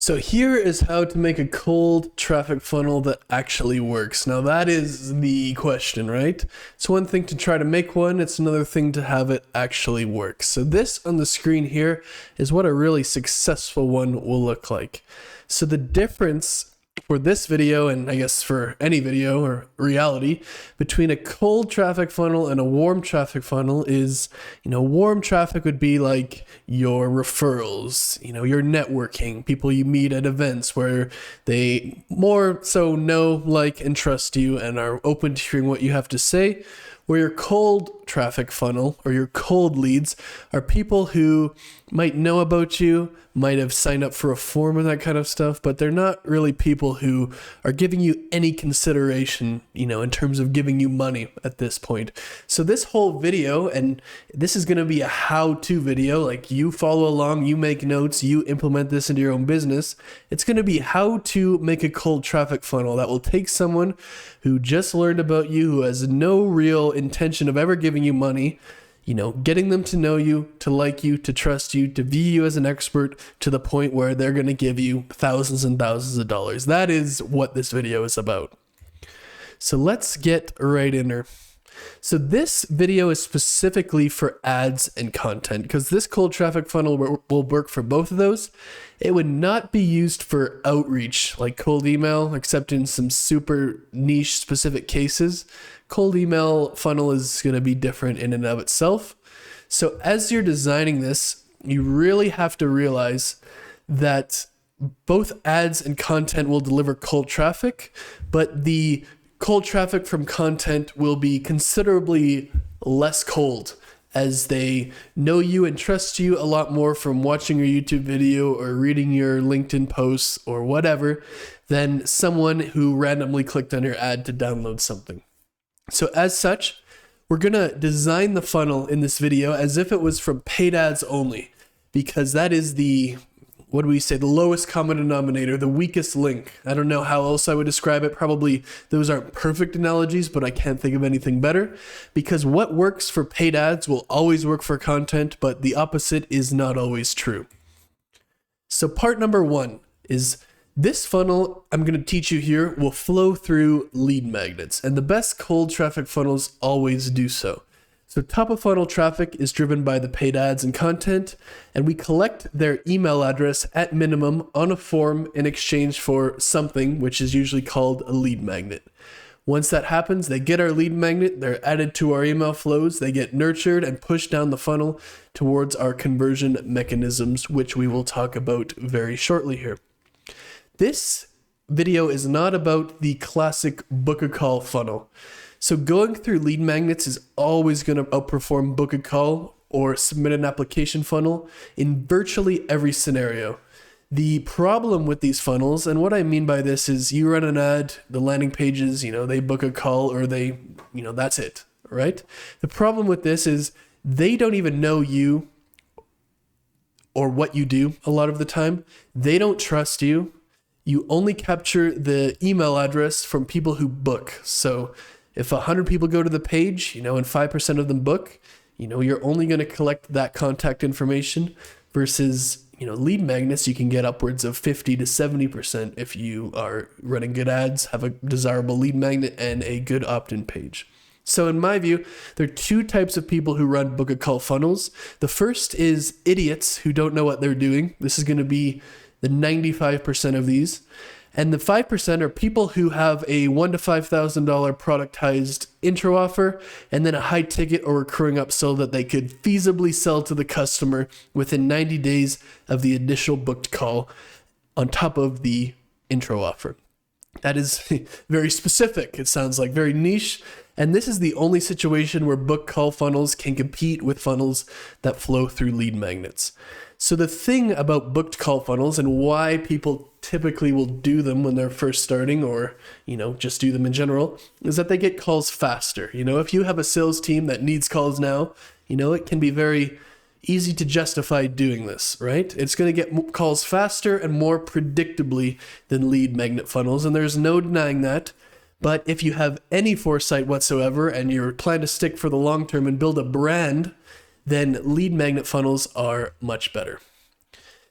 So here is how to make a cold traffic funnel that actually works. Now that is the question, right? It's one thing to try to make one, it's another thing to have it actually work. So this on the screen here is what a really successful one will look like. So the difference for this video, and I guess for any video or reality, between a cold traffic funnel and a warm traffic funnel is, warm traffic would be like your referrals, your networking, people you meet at events where they more so know, like, and trust you and are open to hearing what you have to say. Where your cold traffic funnel or your cold leads are people who might know about you, might have signed up for a form and that kind of stuff, but they're not really people who are giving you any consideration, in terms of giving you money at this point. So this whole video, and this is going to be a how-to video, like you follow along, you make notes, you implement this into your own business. It's going to be how to make a cold traffic funnel that will take someone who just learned about you, who has no real intention of ever giving you money, getting them to know you, to like you, to trust you, to view you as an expert to the point where they're going to give you thousands and thousands of dollars. That is what this video is about. So let's get right in there. So this video is specifically for ads and content because this cold traffic funnel will work for both of those. It would not be used for outreach like cold email, except in some super niche specific cases. Cold email funnel is going to be different in and of itself. So as you're designing this, you really have to realize that both ads and content will deliver cold traffic, but the cold traffic from content will be considerably less cold as they know you and trust you a lot more from watching your YouTube video or reading your LinkedIn posts or whatever than someone who randomly clicked on your ad to download something. So as such, we're going to design the funnel in this video as if it was from paid ads only, because that is the lowest common denominator, the weakest link. I don't know how else I would describe it. Probably those aren't perfect analogies, but I can't think of anything better, because what works for paid ads will always work for content, but the opposite is not always true. So part number one is this funnel I'm going to teach you here will flow through lead magnets, and the best cold traffic funnels always do so. So top of funnel traffic is driven by the paid ads and content, and we collect their email address at minimum on a form in exchange for something, which is usually called a lead magnet. Once that happens, they get our lead magnet, they're added to our email flows, they get nurtured and pushed down the funnel towards our conversion mechanisms, which we will talk about very shortly here. This video is not about the classic book a call funnel. So going through lead magnets is always going to outperform book a call or submit an application funnel in virtually every scenario. The problem with these funnels, and what I mean by this is you run an ad, the landing pages, they book a call or they, that's it, right? The problem with this is they don't even know you or what you do a lot of the time. They don't trust you. You only capture the email address from people who book. So if 100 people go to the page, and 5% of them book, you're only going to collect that contact information versus, lead magnets, you can get upwards of 50 to 70% if you are running good ads, have a desirable lead magnet, and a good opt-in page. So in my view, there are two types of people who run book a call funnels. The first is idiots who don't know what they're doing. This is going to be the 95% of these. And the 5% are people who have a $1,000 to $5,000 productized intro offer and then a high ticket or recurring upsell that they could feasibly sell to the customer within 90 days of the initial booked call on top of the intro offer. That is very specific. It sounds like very niche. And this is the only situation where book call funnels can compete with funnels that flow through lead magnets. So the thing about booked call funnels and why people typically will do them when they're first starting or, just do them in general is that they get calls faster. If you have a sales team that needs calls now, it can be very easy to justify doing this, right? It's going to get calls faster and more predictably than lead magnet funnels, and there's no denying that. But if you have any foresight whatsoever and you're planning to stick for the long term and build a brand, then lead magnet funnels are much better.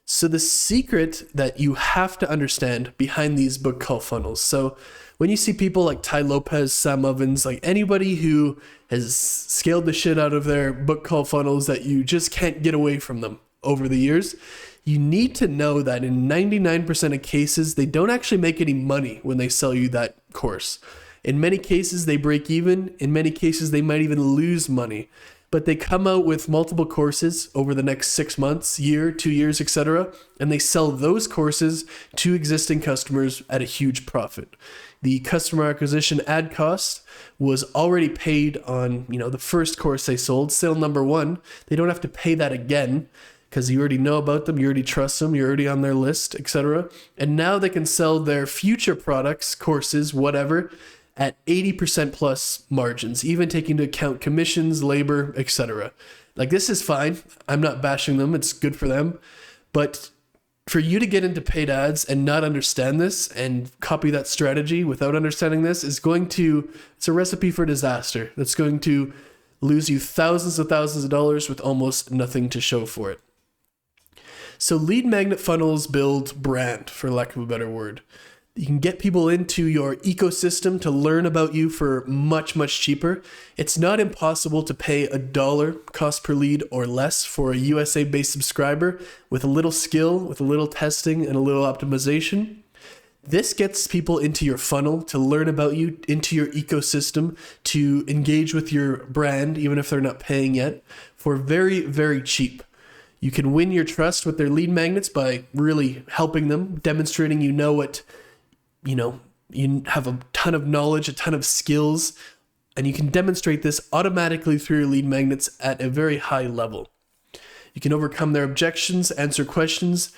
So the secret that you have to understand behind these book call funnels. So when you see people like Ty Lopez, Sam Ovens, like anybody who has scaled the shit out of their book call funnels that you just can't get away from them over the years, you need to know that in 99% of cases, they don't actually make any money when they sell you that course. In many cases, they break even. In many cases, they might even lose money. But they come out with multiple courses over the next 6 months, year, 2 years, etc., and they sell those courses to existing customers at a huge profit. The customer acquisition ad cost was already paid on, the first course they sold, sale number 1. They don't have to pay that again because you already know about them, you already trust them, you're already on their list, etc. And now they can sell their future products, courses, whatever, at 80% plus margins, even taking into account commissions, labor, etc. Like, this is fine. I'm not bashing them. It's good for them. But for you to get into paid ads and not understand this and copy that strategy without understanding this it's a recipe for disaster. That's going to lose you thousands of dollars with almost nothing to show for it. So lead magnet funnels build brand, for lack of a better word. You can get people into your ecosystem to learn about you for much, much cheaper. It's not impossible to pay $1 cost per lead or less for a USA-based subscriber with a little skill, with a little testing, and a little optimization. This gets people into your funnel to learn about you, into your ecosystem, to engage with your brand, even if they're not paying yet, for very, very cheap. You can win your trust with their lead magnets by really helping them, demonstrating you have a ton of knowledge, a ton of skills, and you can demonstrate this automatically through your lead magnets at a very high level. You can overcome their objections, answer questions,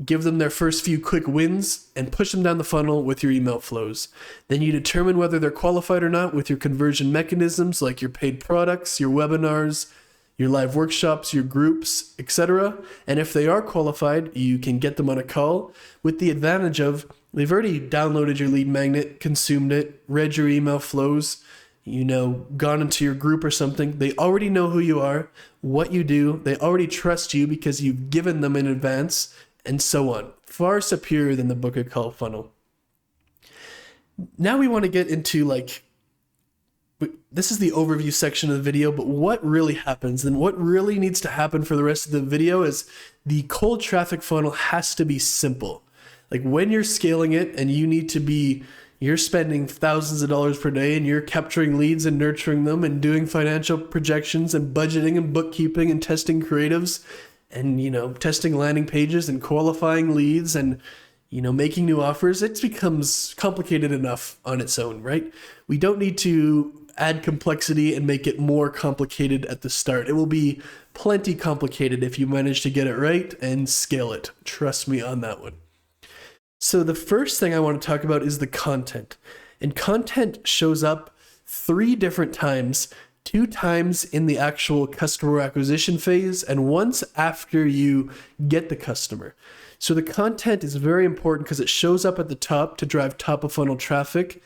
give them their first few quick wins, and push them down the funnel with your email flows. Then you determine whether they're qualified or not with your conversion mechanisms like your paid products, your webinars, your live workshops, your groups, etc. And if they are qualified, you can get them on a call with the advantage of they've already downloaded your lead magnet, consumed it, read your email flows, gone into your group or something. They already know who you are, what you do. They already trust you because you've given them in advance, and so on. Far superior than the book a call funnel. Now we want to get into this is the overview section of the video, but what really happens and what really needs to happen for the rest of the video is the cold traffic funnel has to be simple. Like, when you're scaling it and you're spending thousands of dollars per day and you're capturing leads and nurturing them and doing financial projections and budgeting and bookkeeping and testing creatives and, testing landing pages and qualifying leads and, making new offers, it becomes complicated enough on its own, right? We don't need to add complexity and make it more complicated at the start. It will be plenty complicated if you manage to get it right and scale it. Trust me on that one. So the first thing I want to talk about is the content. And content shows up 3 different times, 2 times in the actual customer acquisition phase and once after you get the customer. So the content is very important because it shows up at the top to drive top of funnel traffic,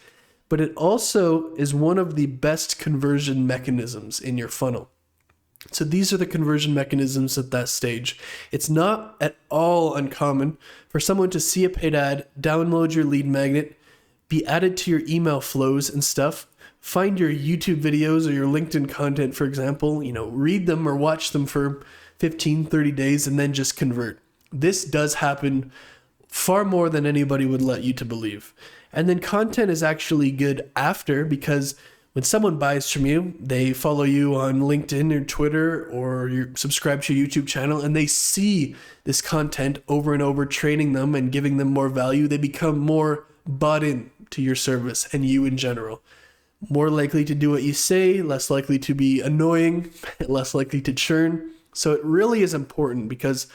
but it also is one of the best conversion mechanisms in your funnel. So these are the conversion mechanisms at that stage. It's not at all uncommon for someone to see a paid ad, download your lead magnet, be added to your email flows and stuff, find your YouTube videos or your LinkedIn content, for example, read them or watch them for 15, 30 days and then just convert. This does happen far more than anybody would let you to believe. And then content is actually good after, because when someone buys from you, they follow you on LinkedIn or Twitter or you subscribe to your YouTube channel and they see this content over and over, training them and giving them more value. They become more bought in to your service and you in general. More likely to do what you say, less likely to be annoying, less likely to churn. So it really is important because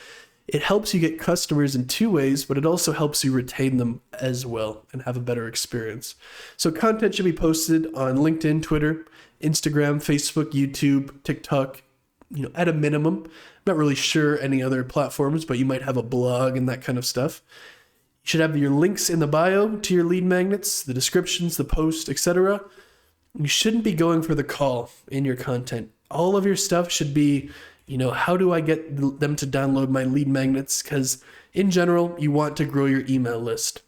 it helps you get customers in 2 ways, but it also helps you retain them as well and have a better experience. So content should be posted on LinkedIn, Twitter, Instagram, Facebook, YouTube, TikTok, at a minimum. I'm not really sure any other platforms, but you might have a blog and that kind of stuff. You should have your links in the bio to your lead magnets, the descriptions, the post, etc. You shouldn't be going for the call in your content. All of your stuff should be how do I get them to download my lead magnets? Because in general, you want to grow your email list.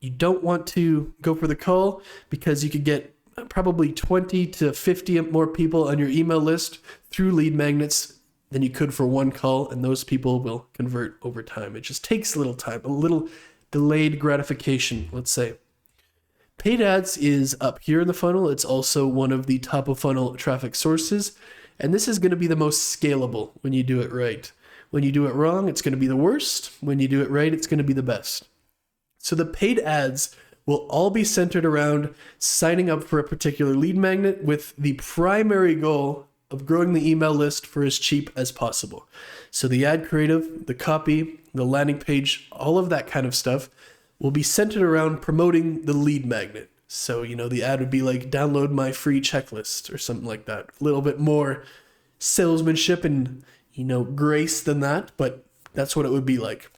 You don't want to go for the call because you could get probably 20 to 50 more people on your email list through lead magnets than you could for one call, and those people will convert over time. It just takes a little time, a little delayed gratification, let's say. Paid ads is up here in the funnel. It's also one of the top of funnel traffic sources, and this is going to be the most scalable when you do it right. When you do it wrong, it's going to be the worst. When you do it right, it's going to be the best. So the paid ads will all be centered around signing up for a particular lead magnet with the primary goal of growing the email list for as cheap as possible. So the ad creative, the copy, the landing page, all of that kind of stuff will be centered around promoting the lead magnet. So, the ad would be like, download my free checklist or something like that. A little bit more salesmanship and, grace than that, but that's what it would be like.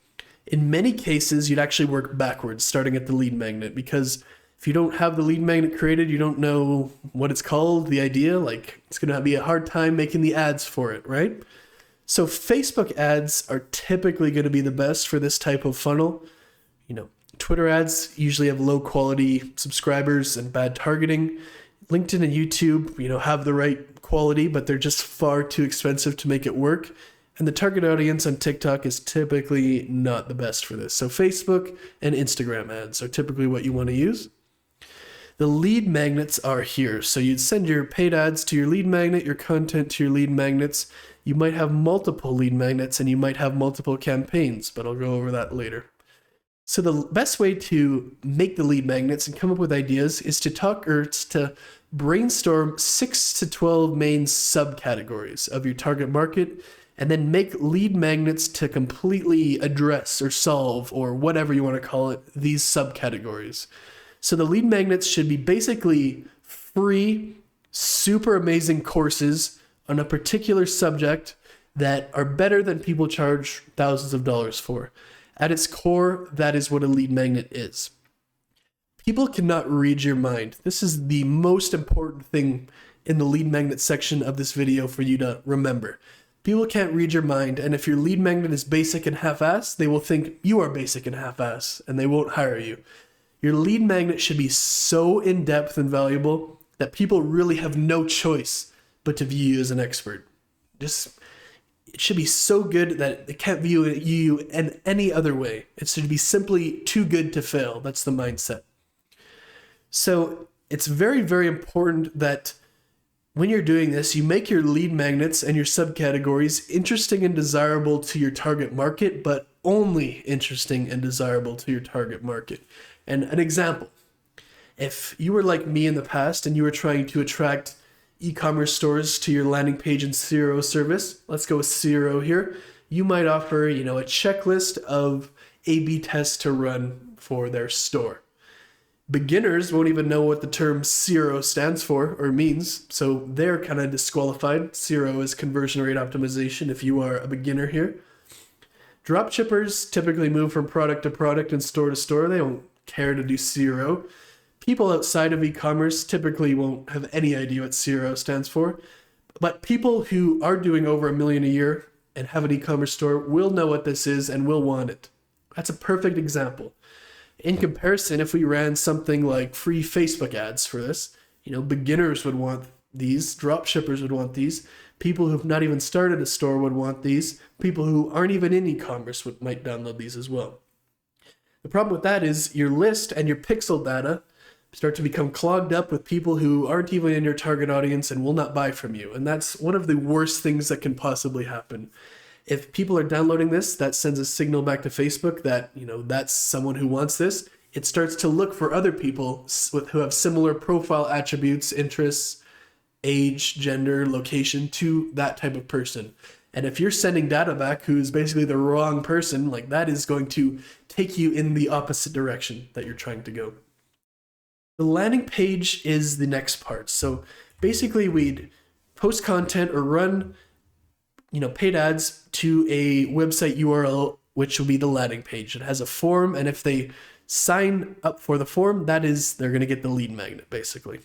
In many cases, you'd actually work backwards, starting at the lead magnet, because if you don't have the lead magnet created, you don't know what it's called, the idea, it's going to be a hard time making the ads for it, right? So Facebook ads are typically going to be the best for this type of funnel. Twitter ads usually have low quality subscribers and bad targeting. LinkedIn and YouTube, have the right quality, but they're just far too expensive to make it work. And the target audience on TikTok is typically not the best for this. So Facebook and Instagram ads are typically what you want to use. The lead magnets are here. So you'd send your paid ads to your lead magnet, your content to your lead magnets. You might have multiple lead magnets and you might have multiple campaigns, but I'll go over that later. So the best way to make the lead magnets and come up with ideas is to brainstorm 6 to 12 main subcategories of your target market, and then make lead magnets to completely address or solve, or whatever you want to call it, these subcategories. So the lead magnets should be basically free, super amazing courses on a particular subject that are better than people charge thousands of dollars for. At its core, that is what a lead magnet is. People cannot read your mind. This is the most important thing in the lead magnet section of this video for you to remember. People can't read your mind, and if your lead magnet is basic and half-ass, they will think you are basic and half-ass, and they won't hire you. Your lead magnet should be so in-depth and valuable that people really have no choice but to view you as an expert. It should be so good that they can't view you in any other way. It should be simply too good to fail. That's the mindset. So it's very, very important that when you're doing this, you make your lead magnets and your subcategories interesting and desirable to your target market, but only interesting and desirable to your target market. And an example, if you were like me in the past and you were trying to attract e-commerce stores to your landing page and CRO service, let's go with CRO here, you might offer, a checklist of A/B tests to run for their store. Beginners won't even know what the term CRO stands for or means, so they're kind of disqualified. CRO is conversion rate optimization if you are a beginner here. Dropshippers typically move from product to product and store to store. They don't care to do CRO. People outside of e-commerce typically won't have any idea what CRO stands for, but people who are doing over $1 million a year and have an e-commerce store will know what this is and will want it. That's a perfect example. In comparison, if we ran something like free Facebook ads for this, beginners would want these, dropshippers would want these, people who've not even started a store would want these, people who aren't even in e-commerce might download these as well. The problem with that is your list and your pixel data start to become clogged up with people who aren't even in your target audience and will not buy from you. And that's one of the worst things that can possibly happen. If people are downloading this, that sends a signal back to Facebook that, that's someone who wants this. It starts to look for other people who have similar profile attributes, interests, age, gender, location to that type of person. And if you're sending data back who's basically the wrong person, that is going to take you in the opposite direction that you're trying to go. The landing page is the next part. So basically we'd post content or run paid ads to a website URL, which will be the landing page. It has a form, and if they sign up for the form, they're going to get the lead magnet, basically.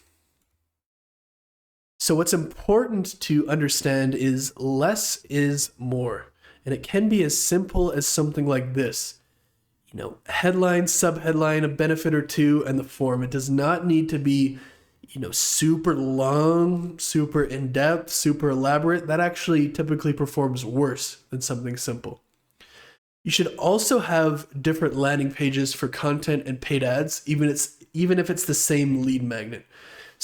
So what's important to understand is less is more. And it can be as simple as something like this. Headline, subheadline, a benefit or two, and the form. It does not need to be, super long, super in-depth, super elaborate. That actually typically performs worse than something simple. You should also have different landing pages for content and paid ads, even if it's the same lead magnet.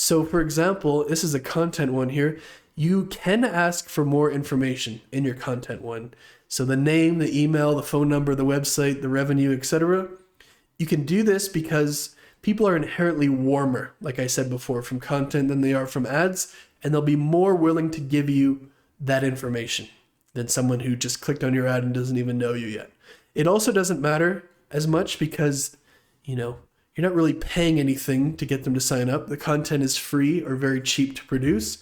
So for example, this is a content one here. You can ask for more information in your content one. So the name, the email, the phone number, the website, the revenue, etc. You can do this because people are inherently warmer, like I said before, from content than they are from ads, and they'll be more willing to give you that information than someone who just clicked on your ad and doesn't even know you yet. It also doesn't matter as much because, you're not really paying anything to get them to sign up. The content is free or very cheap to produce.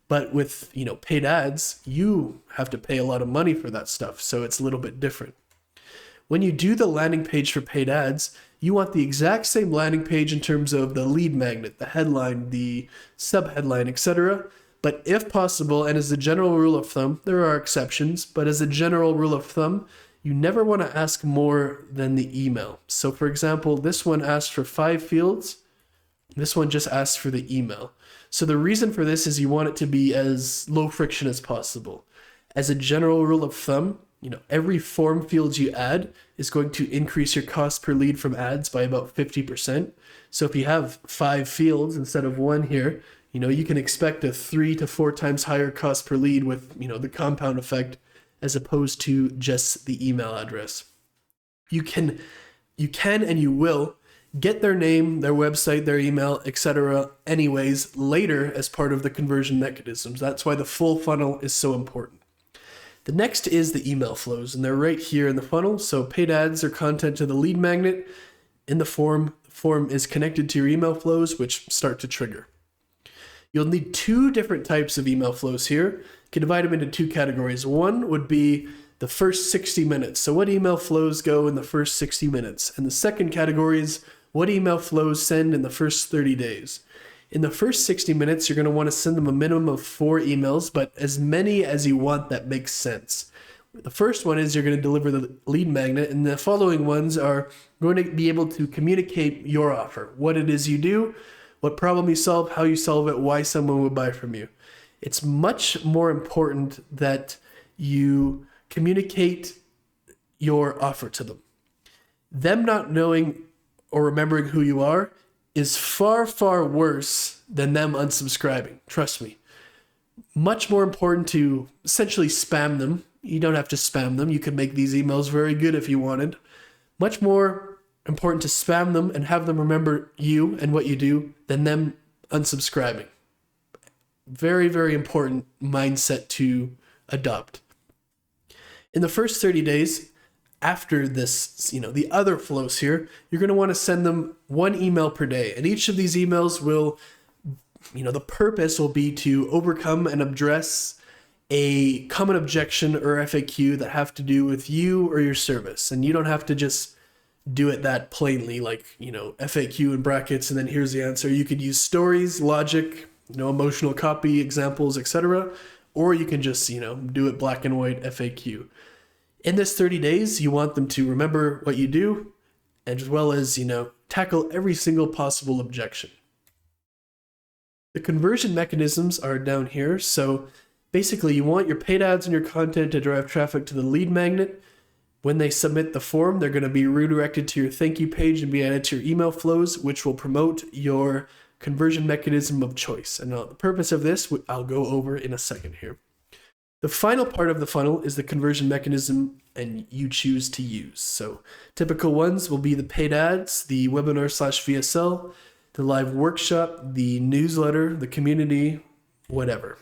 But with, paid ads, you have to pay a lot of money for that stuff. So it's a little bit different. When you do the landing page for paid ads, you want the exact same landing page in terms of the lead magnet, the headline, the subheadline, etc. But if possible, and as a general rule of thumb, there are exceptions, but as a general rule of thumb, you never want to ask more than the email. So for example, this one asked for 5 fields. This one just asks for the email. So the reason for this is you want it to be as low friction as possible. As a general rule of thumb, every form field you add is going to increase your cost per lead from ads by about 50%. So if you have 5 fields instead of 1 here, you can expect a 3 to 4 times higher cost per lead with, the compound effect as opposed to just the email address. You can and you will get their name, their website, their email, etc. anyways later as part of the conversion mechanisms. That's why the full funnel is so important. The next is the email flows, and they're right here in the funnel. So paid ads are content to the lead magnet. In the form is connected to your email flows, which start to trigger. You'll need 2 different types of email flows here. You can divide them into 2 categories. One would be the first 60 minutes. So what email flows go in the first 60 minutes? And the second category is what email flows send in the first 30 days. In the first 60 minutes, you're going to want to send them a minimum of 4 emails, but as many as you want that makes sense. The first one is you're going to deliver the lead magnet, and the following ones are going to be able to communicate your offer, what it is you do, what problem you solve, how you solve it, why someone would buy from you. It's much more important that you communicate your offer to them. Them not knowing or remembering who you are is far, far worse than them unsubscribing. Trust me. Much more important to essentially spam them. You don't have to spam them. You could make these emails very good if you wanted. Much more important to spam them and have them remember you and what you do than them unsubscribing. Very, very important mindset to adopt. In the first 30 days, after this, the other flows here, you're going to want to send them 1 email per day. And each of these emails will, the purpose will be to overcome and address a common objection or FAQ that have to do with you or your service. And you don't have to just do it that plainly, like, FAQ in brackets, and then here's the answer. You could use stories, logic, emotional copy, examples, etc. Or you can just, do it black and white FAQ. In this 30 days, you want them to remember what you do, as well as, tackle every single possible objection. The conversion mechanisms are down here. So basically, you want your paid ads and your content to drive traffic to the lead magnet. When they submit the form, they're going to be redirected to your thank you page and be added to your email flows, which will promote your conversion mechanism of choice. And the purpose of this, I'll go over in a second here. The final part of the funnel is the conversion mechanism and you choose to use. So typical ones will be the paid ads, the webinar/VSL, the live workshop, the newsletter, the community, whatever.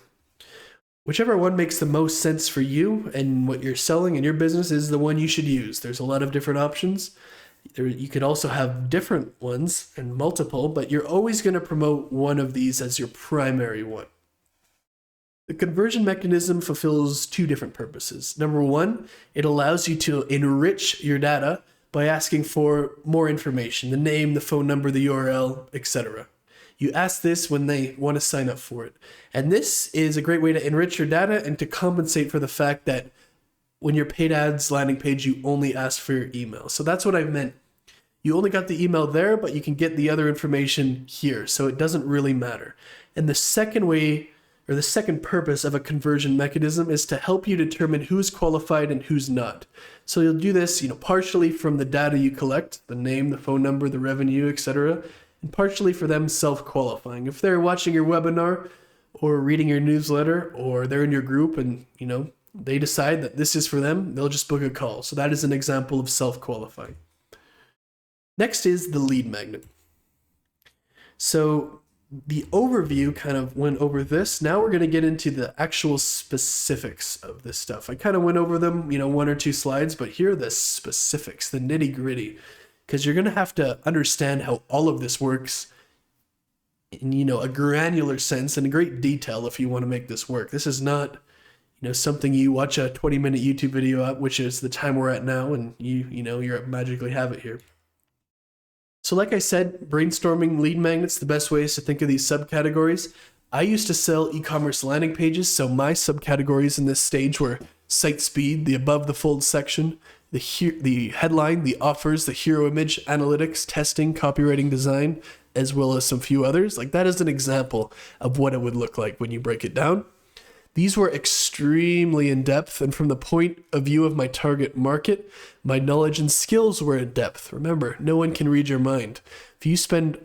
Whichever one makes the most sense for you and what you're selling in your business is the one you should use. There's a lot of different options. You could also have different ones and multiple, but you're always going to promote one of these as your primary one. The conversion mechanism fulfills 2 different purposes. Number 1, it allows you to enrich your data by asking for more information, the name, the phone number, the URL, etc. You ask this when they want to sign up for it. And this is a great way to enrich your data and to compensate for the fact that when your paid ads landing page, you only ask for your email. So that's what I meant. You only got the email there, but you can get the other information here. So it doesn't really matter. And the second way, or the second purpose of a conversion mechanism, is to help you determine who's qualified and who's not. So you'll do this, partially from the data you collect, the name, the phone number, the revenue, etc., and partially for them self-qualifying. If they're watching your webinar or reading your newsletter, or they're in your group and, they decide that this is for them, they'll just book a call. So that is an example of self-qualifying. Next is the lead magnet. So the overview kind of went over this. Now we're going to get into the actual specifics of this stuff. I kind of went over them, 1 or 2 slides, but here are the specifics, the nitty gritty, because you're going to have to understand how all of this works in, a granular sense and in great detail if you want to make this work. This is not, something you watch a 20-minute YouTube video at, which is the time we're at now, and you magically have it here. So like I said, brainstorming lead magnets, the best way is to think of these subcategories. I used to sell e-commerce landing pages, so my subcategories in this stage were site speed, the above the fold section, the headline, the offers, the hero image, analytics, testing, copywriting, design, as well as some few others. Like that is an example of what it would look like when you break it down. These were extremely in-depth, and from the point of view of my target market, my knowledge and skills were in-depth. Remember, no one can read your mind. If you spend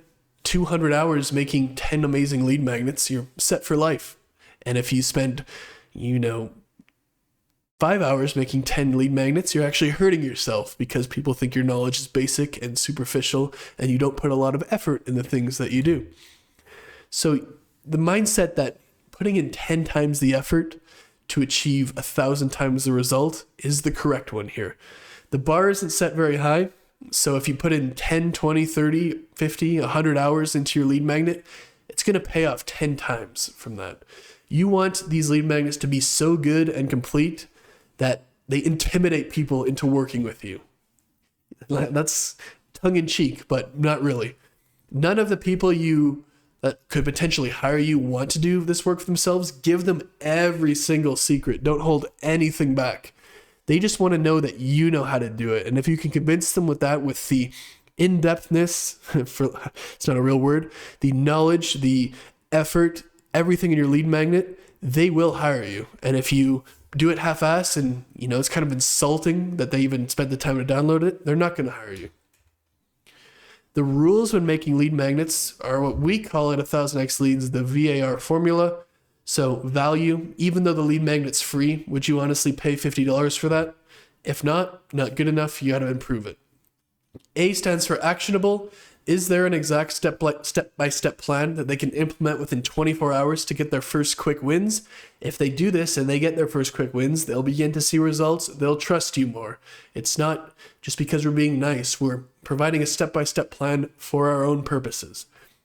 200 hours making 10 amazing lead magnets, you're set for life. And if you spend, 5 hours making 10 lead magnets, you're actually hurting yourself because people think your knowledge is basic and superficial, and you don't put a lot of effort in the things that you do. So the mindset that putting in 10 times the effort to achieve 1,000 times the result is the correct one here. The bar isn't set very high, so if you put in 10, 20, 30, 50, 100 hours into your lead magnet, it's going to pay off 10 times from that. You want these lead magnets to be so good and complete that they intimidate people into working with you. That's tongue-in-cheek, but not really. None of the people that could potentially hire you want to do this work for themselves. Give them every single secret. Don't hold anything back. They just want to know that you know how to do it. And if you can convince them with that, with the in-depthness, it's not a real word, the knowledge, the effort, everything in your lead magnet, they will hire you. And if you do it half-ass and, it's kind of insulting that they even spent the time to download it, they're not going to hire you. The rules when making lead magnets are what we call at 1000x Leads, the VAR formula. So value, even though the lead magnet's free, would you honestly pay $50 for that? If not good enough, you got to improve it. A stands for actionable. Is there an exact step-by-step plan that they can implement within 24 hours to get their first quick wins? If they do this and they get their first quick wins, they'll begin to see results. They'll trust you more. It's not just because we're being nice. We're providing a step-by-step plan for our own purposes.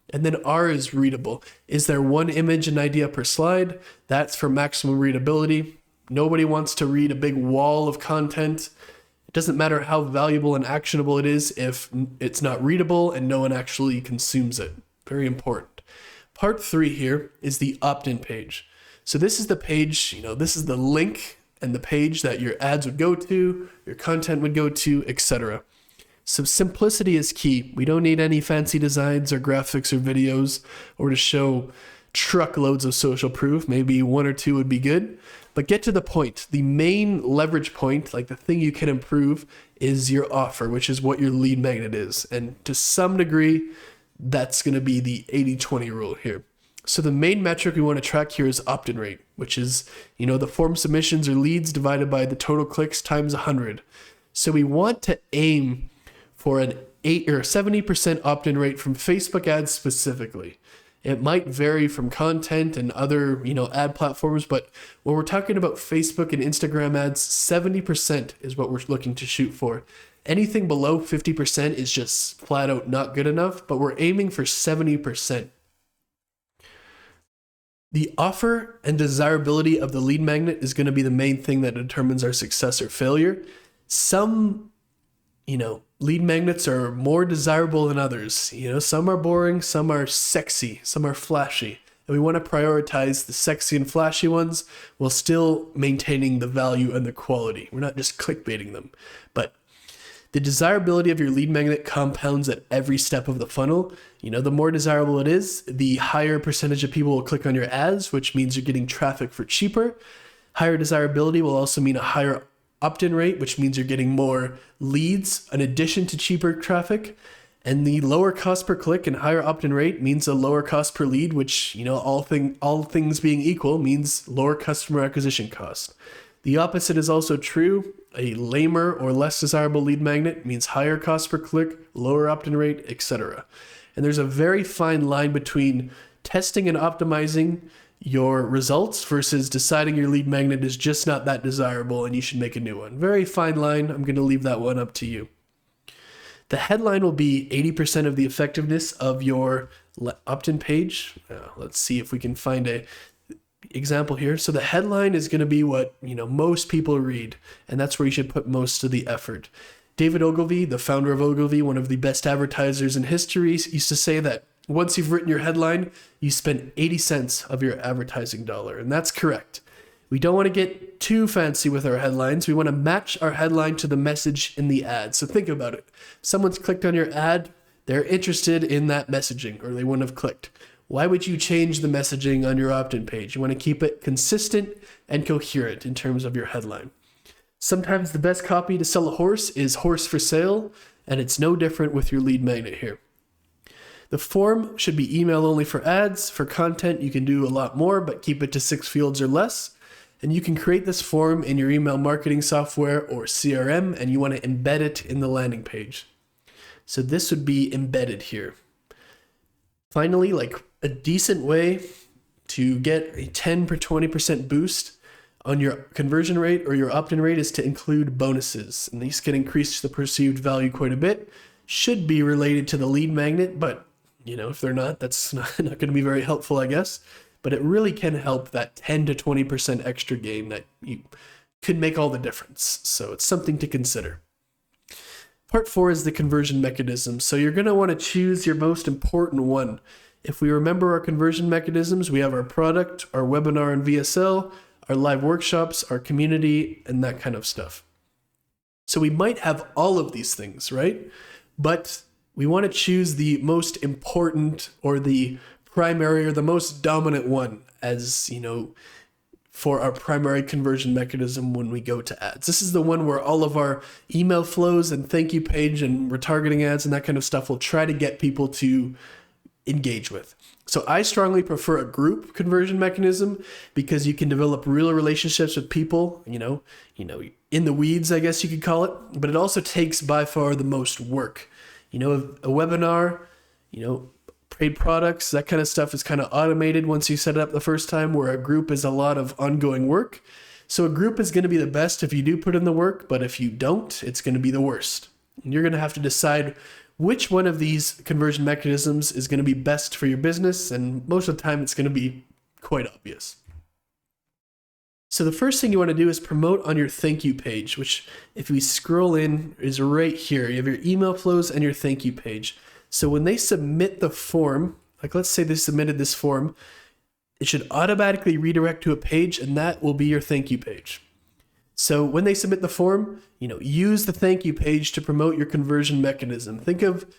And then R is readable. Is there one image and idea per slide? That's for maximum readability. Nobody wants to read a big wall of content. It doesn't matter how valuable and actionable it is if it's not readable and no one actually consumes it. Very important. Part 3 here is the opt-in page. So this is the page, this is the link and the page that your ads would go to, your content would go to, etc. So simplicity is key. We don't need any fancy designs or graphics or videos or to show truckloads of social proof. Maybe 1 or 2 would be good. But get to the point. The main leverage point, like the thing you can improve, is your offer, which is what your lead magnet is. And to some degree, that's going to be the 80-20 rule here. So the main metric we want to track here is opt-in rate, which is, the form submissions or leads divided by the total clicks times 100. So we want to aim for an 8 or 70% opt-in rate from Facebook ads specifically. It might vary from content and other, ad platforms, but when we're talking about Facebook and Instagram ads, 70% is what we're looking to shoot for. Anything below 50% is just flat out not good enough, but we're aiming for 70%. The offer and desirability of the lead magnet is going to be the main thing that determines our success or failure. Some lead magnets are more desirable than others. Some are boring, some are sexy, some are flashy. And we want to prioritize the sexy and flashy ones while still maintaining the value and the quality. We're not just clickbaiting them. But the desirability of your lead magnet compounds at every step of the funnel. The more desirable it is, the higher percentage of people will click on your ads, which means you're getting traffic for cheaper. Higher desirability will also mean a higher opt-in rate, which means you're getting more leads in addition to cheaper traffic. And the lower cost per click and higher opt-in rate means a lower cost per lead, which, all things being equal, means lower customer acquisition cost. The opposite is also true. A lamer or less desirable lead magnet means higher cost per click, lower opt-in rate, etc. And there's a very fine line between testing and optimizing your results versus deciding your lead magnet is just not that desirable and you should make a new one. Very fine line. I'm going to leave that one up to you. The headline will be 80% of the effectiveness of your opt-in page. Let's see if we can find a example here. So the headline is going to be what most people read, and that's where you should put most of the effort. David Ogilvy, the founder of Ogilvy, one of the best advertisers in history, used to say that once you've written your headline, you spend 80 cents of your advertising dollar, and that's correct. We don't want to get too fancy with our headlines. We want to match our headline to the message in the ad. So think about it. Someone's clicked on your ad, they're interested in that messaging, or they wouldn't have clicked. Why would you change the messaging on your opt-in page? You want to keep it consistent and coherent in terms of your headline. Sometimes the best copy to sell a horse is horse for sale, and it's no different with your lead magnet here. The form should be email only for ads. For content, you can do a lot more, but keep it to 6 fields or less. And you can create this form in your email marketing software or CRM, and you want to embed it in the landing page. So this would be embedded here. Finally, like a decent way to get a 10 or 20% boost on your conversion rate or your opt-in rate is to include bonuses. And these can increase the perceived value quite a bit. Should be related to the lead magnet, but if they're not, that's not going to be very helpful, I guess. But it really can help that 10 to 20% extra gain that you could make all the difference. So it's something to consider. Part 4 is the conversion mechanism. So you're going to want to choose your most important one. If we remember our conversion mechanisms, we have our product, our webinar and VSL, our live workshops, our community, and that kind of stuff. So we might have all of these things, right? But we want to choose the most important or the primary or the most dominant one as, for our primary conversion mechanism when we go to ads. This is the one where all of our email flows and thank you page and retargeting ads and that kind of stuff will try to get people to engage with. So I strongly prefer a group conversion mechanism because you can develop real relationships with people, in the weeds, I guess you could call it, but it also takes by far the most work. A webinar, paid products, that kind of stuff is kind of automated once you set it up the first time, where a group is a lot of ongoing work. So a group is going to be the best if you do put in the work, but if you don't, it's going to be the worst. And you're going to have to decide which one of these conversion mechanisms is going to be best for your business, and most of the time it's going to be quite obvious. So the first thing you want to do is promote on your thank you page, which if we scroll in is right here. You have your email flows and your thank you page. So when they submit the form, like let's say they submitted this form, it should automatically redirect to a page, and that will be your thank you page. So when they submit the form, use the thank you page to promote your conversion mechanism. Think of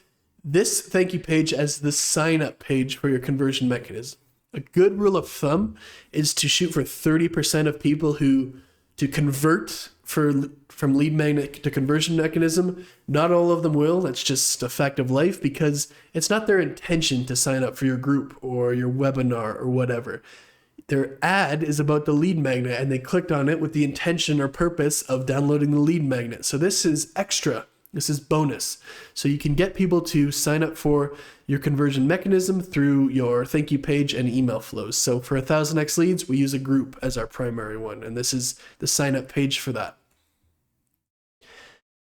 this thank you page as the sign up page for your conversion mechanism. A good rule of thumb is to shoot for 30% of people to convert from lead magnet to conversion mechanism. Not all of them will. That's just a fact of life because it's not their intention to sign up for your group or your webinar or whatever. Their ad is about the lead magnet and they clicked on it with the intention or purpose of downloading the lead magnet. So this is extra. This is bonus. So you can get people to sign up for your conversion mechanism through your thank you page and email flows. So for 1000x leads, we use a group as our primary one, and this is the sign up page for that.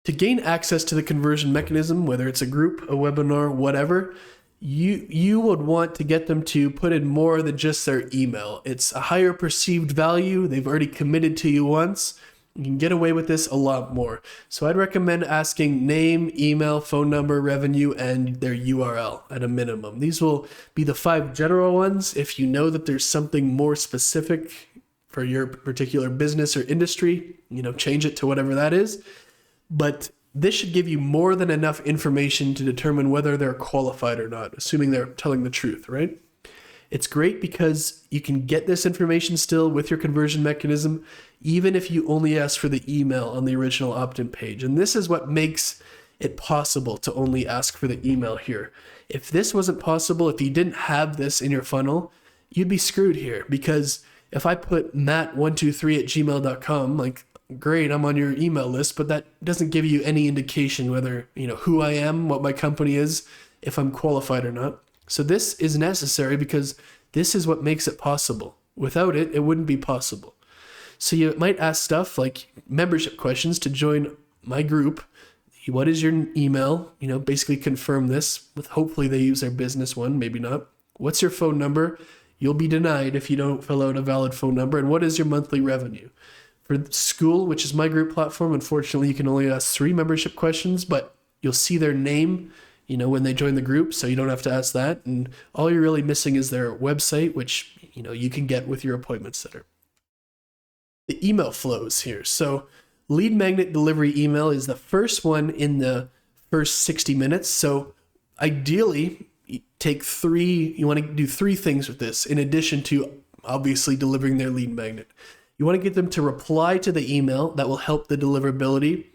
To gain access to the conversion mechanism, whether it's a group, a webinar, whatever, you would want to get them to put in more than just their email. It's a higher perceived value. They've already committed to you once. You can get away with this a lot more. So I'd recommend asking name, email, phone number, revenue, and their URL at a minimum. These will be the 5 general ones. If you know that there's something more specific for your particular business or industry, change it to whatever that is. But this should give you more than enough information to determine whether they're qualified or not, assuming they're telling the truth, right? It's great because you can get this information still with your conversion mechanism, even if you only ask for the email on the original opt-in page. And this is what makes it possible to only ask for the email here. If this wasn't possible, if you didn't have this in your funnel, you'd be screwed here, because if I put matt123@gmail.com, like, great, I'm on your email list, but that doesn't give you any indication whether, who I am, what my company is, if I'm qualified or not. So this is necessary because this is what makes it possible. Without it, it wouldn't be possible. So you might ask stuff like membership questions to join my group. What is your email? Basically confirm this with, hopefully they use their business one, maybe not. What's your phone number? You'll be denied if you don't fill out a valid phone number. And what is your monthly revenue? For school, which is my group platform, unfortunately, you can only ask 3 membership questions, but you'll see their name, when they join the group, so you don't have to ask that. And all you're really missing is their website, which, you can get with your appointment setter. The email flows here. So lead magnet delivery email is the first one in the first 60 minutes. So ideally, you want to do 3 things with this, in addition to obviously delivering their lead magnet. You want to get them to reply to the email. That will help the deliverability.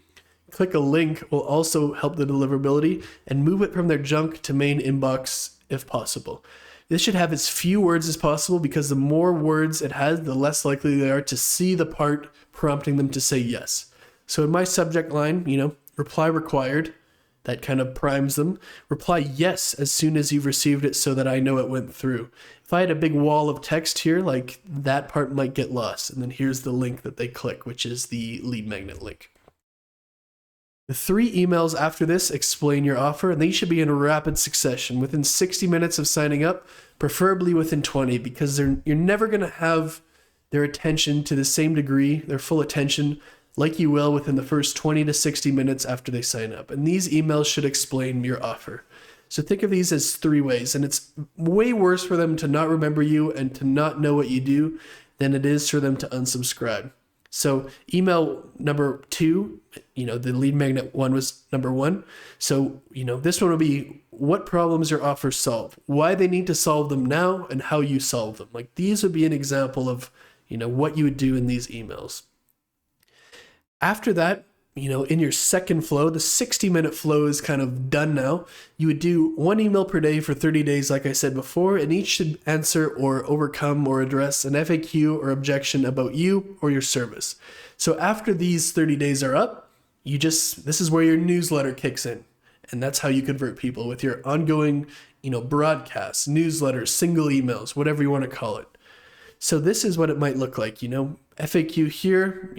Click a link will also help the deliverability, and move it from their junk to main inbox if possible. This should have as few words as possible, because the more words it has, the less likely they are to see the part prompting them to say yes. So in my subject line, reply required, that kind of primes them. Reply yes as soon as you've received it so that I know it went through. If I had a big wall of text here, like, that part might get lost. And then here's the link that they click, which is the lead magnet link. The 3 emails after this explain your offer, and these should be in rapid succession within 60 minutes of signing up, preferably within 20, because you're never going to have their attention to the same degree, their full attention, like you will within the first 20 to 60 minutes after they sign up. And these emails should explain your offer. So think of these as 3 ways, and it's way worse for them to not remember you and to not know what you do than it is for them to unsubscribe. So email number 2, the lead magnet one was number 1. So, this one will be what problems your offers solve, why they need to solve them now, and how you solve them. Like, these would be an example of, what you would do in these emails. After that, in your second flow, the 60-minute flow is kind of done now. You would do 1 email per day for 30 days, like I said before, and each should answer or overcome or address an FAQ or objection about you or your service. So after these 30 days are up, this is where your newsletter kicks in. And that's how you convert people, with your ongoing, broadcasts, newsletters, single emails, whatever you want to call it. So this is what it might look like, FAQ here,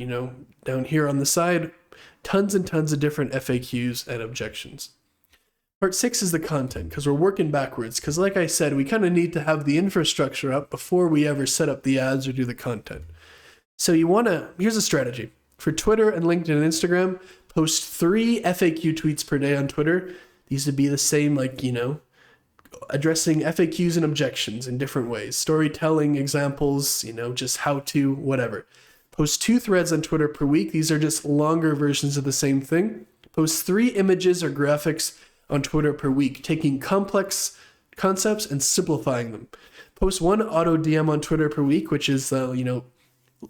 down here on the side, tons and tons of different FAQs and objections. Part 6 is the content, because we're working backwards, because like I said, we kind of need to have the infrastructure up before we ever set up the ads or do the content. So here's a strategy. For Twitter and LinkedIn and Instagram, post 3 FAQ tweets per day on Twitter. These would be the same, addressing FAQs and objections in different ways. Storytelling, examples, just how to, whatever. Post 2 threads on Twitter per week. These are just longer versions of the same thing. Post 3 images or graphics on Twitter per week, taking complex concepts and simplifying them. Post 1 auto DM on Twitter per week, which is,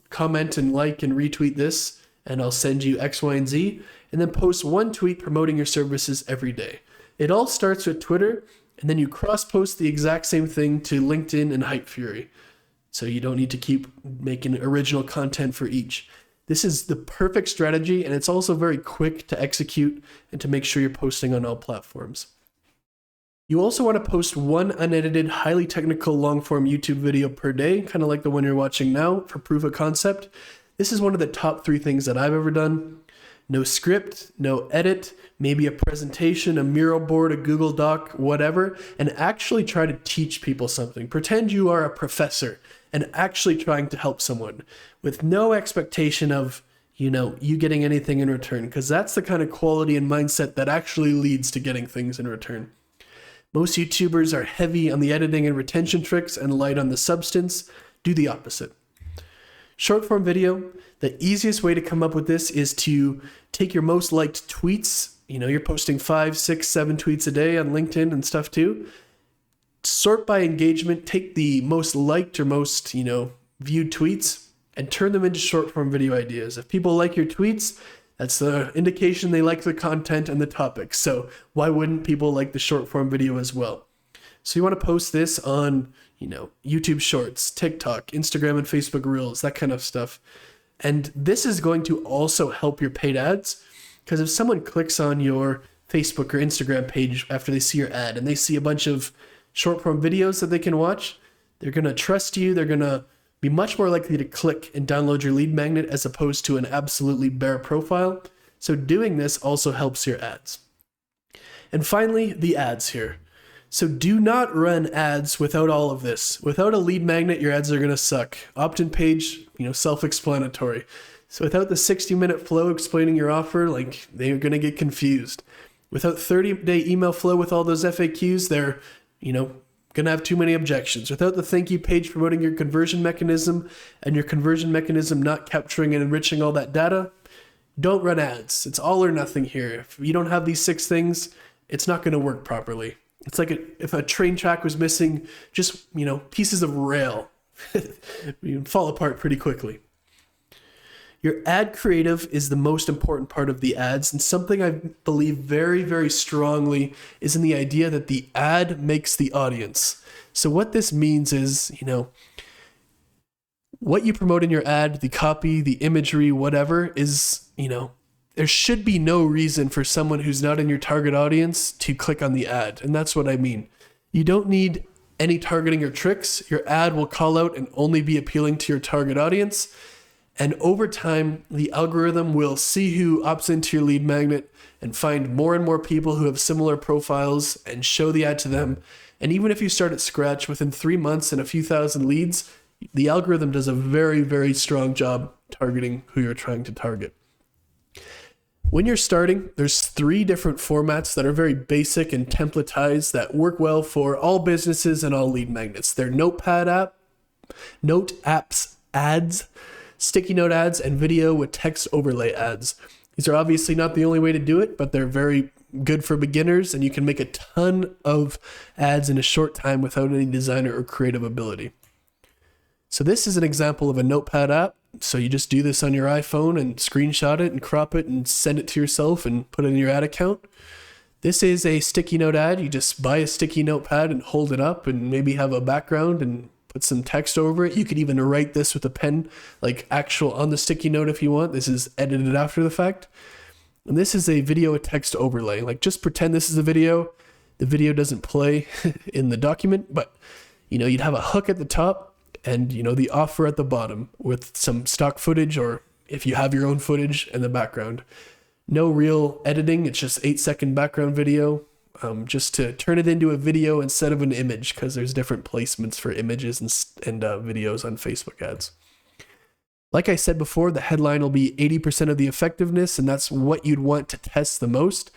comment and like and retweet this, and I'll send you X, Y, and Z. And then post 1 tweet promoting your services every day. It all starts with Twitter, and then you cross-post the exact same thing to LinkedIn and Hypefury. So you don't need to keep making original content for each. This is the perfect strategy, and it's also very quick to execute and to make sure you're posting on all platforms. You also want to post 1 unedited, highly technical long-form YouTube video per day, kind of like the one you're watching now, for proof of concept. This is one of the top 3 things that I've ever done. No script, no edit, maybe a presentation, a mural board, a Google Doc, whatever, and actually try to teach people something. Pretend you are a professor and actually trying to help someone with no expectation of, you getting anything in return, because that's the kind of quality and mindset that actually leads to getting things in return. Most YouTubers are heavy on the editing and retention tricks and light on the substance. Do the opposite. Short form video, the easiest way to come up with this is to take your most liked tweets. You're posting 5, 6, 7 tweets a day on LinkedIn and stuff too. Sort by engagement, take the most liked or most, viewed tweets and turn them into short form video ideas. If people like your tweets, that's the indication they like the content and the topic. So why wouldn't people like the short form video as well? So you want to post this on, YouTube Shorts, TikTok, Instagram and Facebook Reels, that kind of stuff. And this is going to also help your paid ads, because if someone clicks on your Facebook or Instagram page after they see your ad and they see a bunch of short form videos that they can watch, they're going to trust you. They're going to be much more likely to click and download your lead magnet as opposed to an absolutely bare profile. So doing this also helps your ads. And finally, the ads here. So do not run ads without all of this. Without a lead magnet, your ads are going to suck. Opt-in page, self-explanatory. So without the 60-minute flow explaining your offer, they're going to get confused. Without 30-day email flow with all those FAQs, they're, going to have too many objections. Without the thank you page promoting your conversion mechanism and your conversion mechanism not capturing and enriching all that data, don't run ads. It's all or nothing here. If you don't have these 6 things, it's not going to work properly. It's like if a train track was missing just, pieces of rail, you fall apart pretty quickly. Your ad creative is the most important part of the ads, and something I believe very, very strongly is in the idea that the ad makes the audience. So what this means is, what you promote in your ad, the copy, the imagery, whatever is, there should be no reason for someone who's not in your target audience to click on the ad. And that's what I mean. You don't need any targeting or tricks. Your ad will call out and only be appealing to your target audience. And over time, the algorithm will see who opts into your lead magnet and find more and more people who have similar profiles and show the ad to them. And even if you start at scratch, within 3 months and a few thousand leads, the algorithm does a very, very strong job targeting who you're trying to target. When you're starting, there's 3 different formats that are very basic and templatized that work well for all businesses and all lead magnets. They're Notepad app, Note apps ads, sticky note ads, and video with text overlay ads. These are obviously not the only way to do it, but they're very good for beginners, and you can make a ton of ads in a short time without any designer or creative ability. So this is an example of a Notepad app. So you just do this on your iPhone and screenshot it and crop it and send it to yourself and put it in your ad account. This is a sticky note ad. You just buy a sticky notepad and hold it up and maybe have a background and put some text over it. You could even write this with a pen, like actual on the sticky note if you want. This is edited after the fact. And this is a video with text overlay. Like just pretend this is a video. The video doesn't play in the document, but you'd have a hook at the top and the offer at the bottom with some stock footage, or if you have your own footage in the background. No real editing. It's just 8-second background video. Just to turn it into a video instead of an image, because there's different placements for images and videos on Facebook ads. Like I said before, the headline will be 80% of the effectiveness, and that's what you'd want to test the most.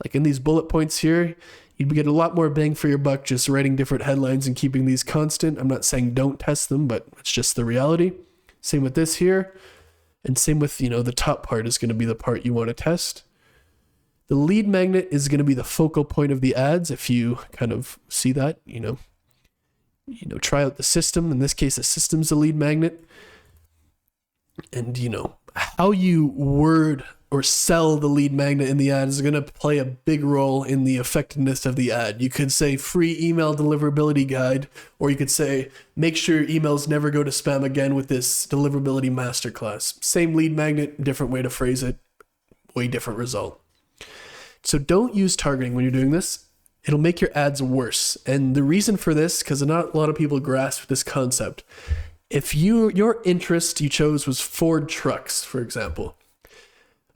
Like in these bullet points here, you'd get a lot more bang for your buck just writing different headlines and keeping these constant. I'm not saying don't test them, but it's just the reality. Same with this here, and same with, the top part is going to be the part you want to test. The lead magnet is going to be the focal point of the ads. If you kind of see that, try out the system. In this case, the system's a lead magnet. And, how you word or sell the lead magnet in the ad is going to play a big role in the effectiveness of the ad. You could say free email deliverability guide, or you could say make sure your emails never go to spam again with this deliverability masterclass. Same lead magnet, different way to phrase it, way different result. So don't use targeting when you're doing this. It'll make your ads worse. And the reason for this, because not a lot of people grasp this concept. If your interest you chose was Ford trucks, for example,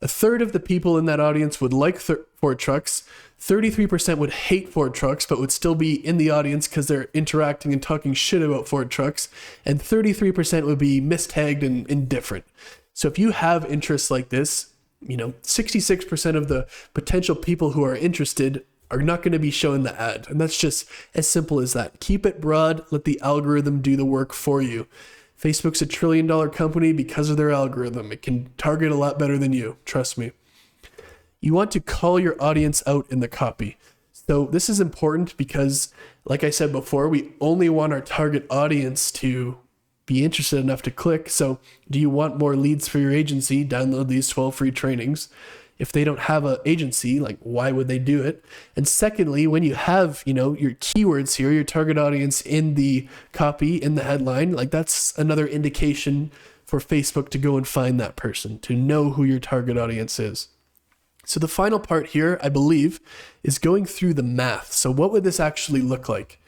a third of the people in that audience would like Ford trucks. 33% would hate Ford trucks, but would still be in the audience because they're interacting and talking shit about Ford trucks. And 33% would be mistagged and indifferent. So if you have interests like this, 66% of the potential people who are interested are not going to be shown the ad. And that's just as simple as that. Keep it broad, let the algorithm do the work for you. Facebook's $1 trillion company because of their algorithm. It can target a lot better than you, trust me. You want to call your audience out in the copy. So this is important because, like I said before, we only want our target audience to be interested enough to click. So do you want more leads for your agency? Download these 12 free trainings. If they don't have an agency, like, why would they do it? And secondly, when you have, your keywords here, your target audience in the copy, in the headline, like, that's another indication for Facebook to go and find that person, to know who your target audience is. So the final part here, I believe, is going through the math. So what would this actually look like?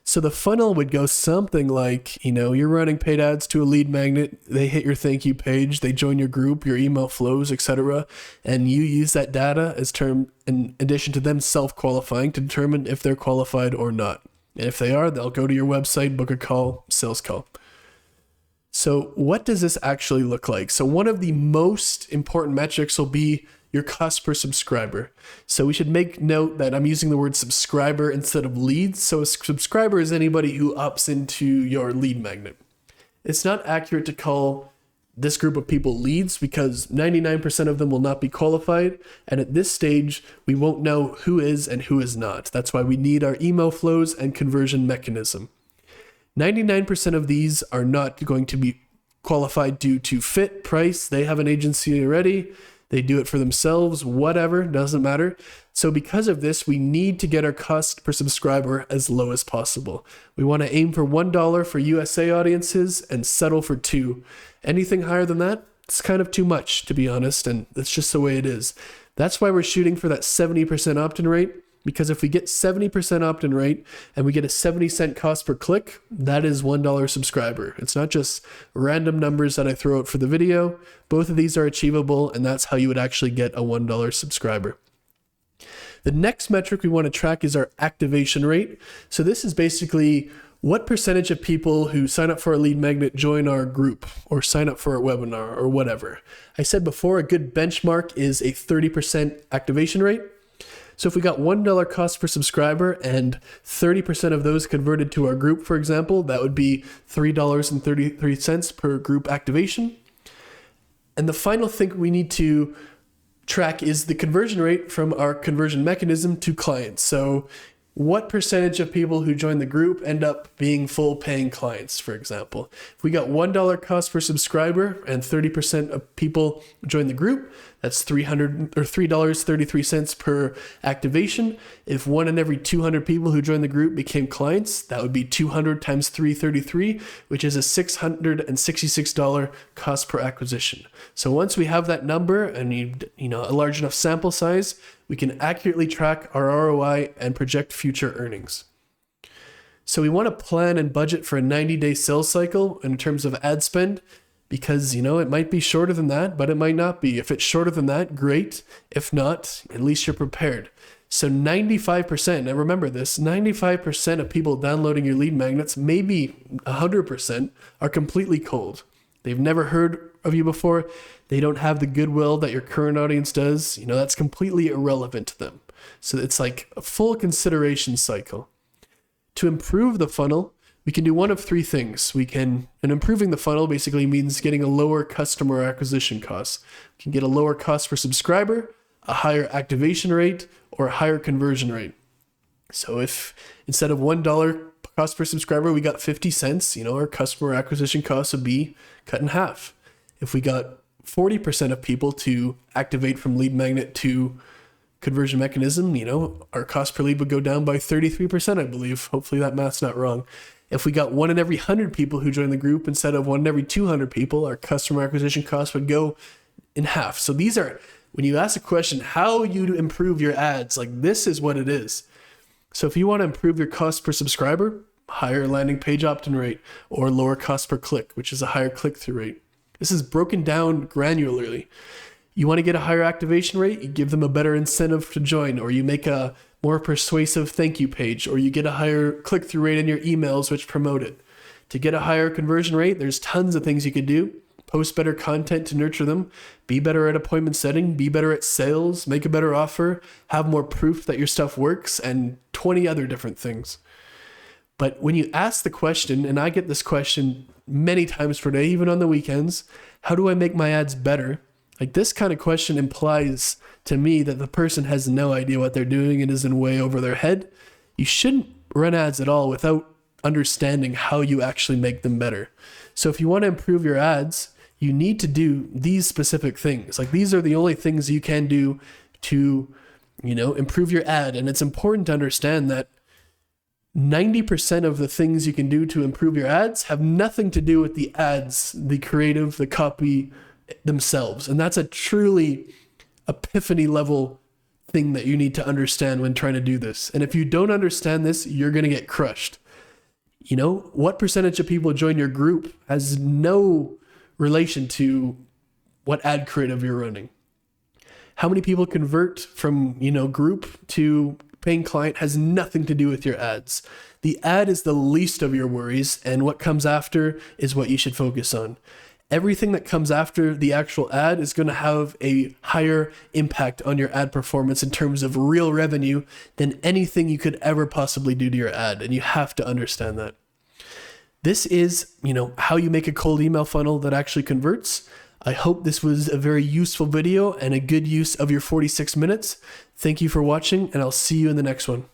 So the funnel would go something like, you're running paid ads to a lead magnet, they hit your thank you page, they join your group, your email flows, etc. And you use that data as in addition to them self-qualifying to determine if they're qualified or not. And if they are, they'll go to your website, book a call, sales call. So what does this actually look like? So one of the most important metrics will be your cost per subscriber. So we should make note that I'm using the word subscriber instead of leads. So a subscriber is anybody who opts into your lead magnet. It's not accurate to call this group of people leads because 99% of them will not be qualified. And at this stage, we won't know who is and who is not. That's why we need our email flows and conversion mechanism. 99% of these are not going to be qualified due to fit, price. They have an agency already. They do it for themselves, whatever, doesn't matter. So because of this, we need to get our cost per subscriber as low as possible. We want to aim for $1 for USA audiences and settle for $2. Anything higher than that, it's kind of too much, to be honest, and that's just the way it is. That's why we're shooting for that 70% opt-in rate, because if we get 70% opt-in rate and we get a 70-cent cost per click, that is $1 subscriber. It's not just random numbers that I throw out for the video. Both of these are achievable, and that's how you would actually get a $1 subscriber. The next metric we want to track is our activation rate. So this is basically what percentage of people who sign up for our lead magnet join our group or sign up for our webinar or whatever. I said before, a good benchmark is a 30% activation rate. So if we got $1 cost per subscriber and 30% of those converted to our group, for example, that would be $3.33 per group activation. And the final thing we need to track is the conversion rate from our conversion mechanism to clients. So what percentage of people who join the group end up being full paying clients, for example? If we got $1 cost per subscriber and 30% of people join the group, that's $3.33 per activation. If 1 in every 200 people who join the group became clients, that would be 200 times 333, which is a $666 cost per acquisition. So once we have that number and a large enough sample size, we can accurately track our ROI and project future earnings. So we want to plan and budget for a 90-day sales cycle in terms of ad spend, because, it might be shorter than that, but it might not be. If it's shorter than that, great. If not, at least you're prepared. So 95%, now remember this, 95% of people downloading your lead magnets, maybe 100%, are completely cold. They've never heard of you before. They don't have the goodwill that your current audience does. That's completely irrelevant to them. So it's like a full consideration cycle. To improve the funnel, we can do one of three things. And improving the funnel basically means getting a lower customer acquisition cost. We can get a lower cost per subscriber, a higher activation rate, or a higher conversion rate. So if instead of $1 cost per subscriber, we got 50 cents, our customer acquisition cost would be cut in half. If we got 40% of people to activate from lead magnet to conversion mechanism, our cost per lead would go down by 33%, I believe. Hopefully that math's not wrong. If we got 1 in every 100 people who join the group instead of 1 in every 200 people, our customer acquisition cost would go in half. So these are, when you ask a question, how you improve your ads, like this is what it is. So if you want to improve your cost per subscriber, higher landing page opt-in rate, or lower cost per click, which is a higher click-through rate. This is broken down granularly. You want to get a higher activation rate, you give them a better incentive to join, or you make a more persuasive thank you page, or you get a higher click-through rate in your emails which promote it. To get a higher conversion rate, there's tons of things you could do. post better content to nurture them, be better at appointment setting, be better at sales, make a better offer, have more proof that your stuff works, and 20 other different things. But when you ask the question, and I get this question many times per day, even on the weekends, how do I make my ads better? Like, this kind of question implies to me that the person has no idea what they're doing and is in way over their head. You shouldn't run ads at all without understanding how you actually make them better. So if you want to improve your ads, you need to do these specific things. Like, these are the only things you can do to, improve your ad. And it's important to understand that 90% of the things you can do to improve your ads have nothing to do with the ads, the creative, the copy themselves. And that's a truly epiphany level thing that you need to understand when trying to do this. And if you don't understand this, you're going to get crushed. What percentage of people join your group has no relation to what ad creative you're running. How many people convert from, group to paying client has nothing to do with your ads. The ad is the least of your worries, and what comes after is what you should focus on. Everything that comes after the actual ad is going to have a higher impact on your ad performance in terms of real revenue than anything you could ever possibly do to your ad. And you have to understand that. This is, how you make a cold email funnel that actually converts. I hope this was a very useful video and a good use of your 46 minutes. Thank you for watching, and I'll see you in the next one.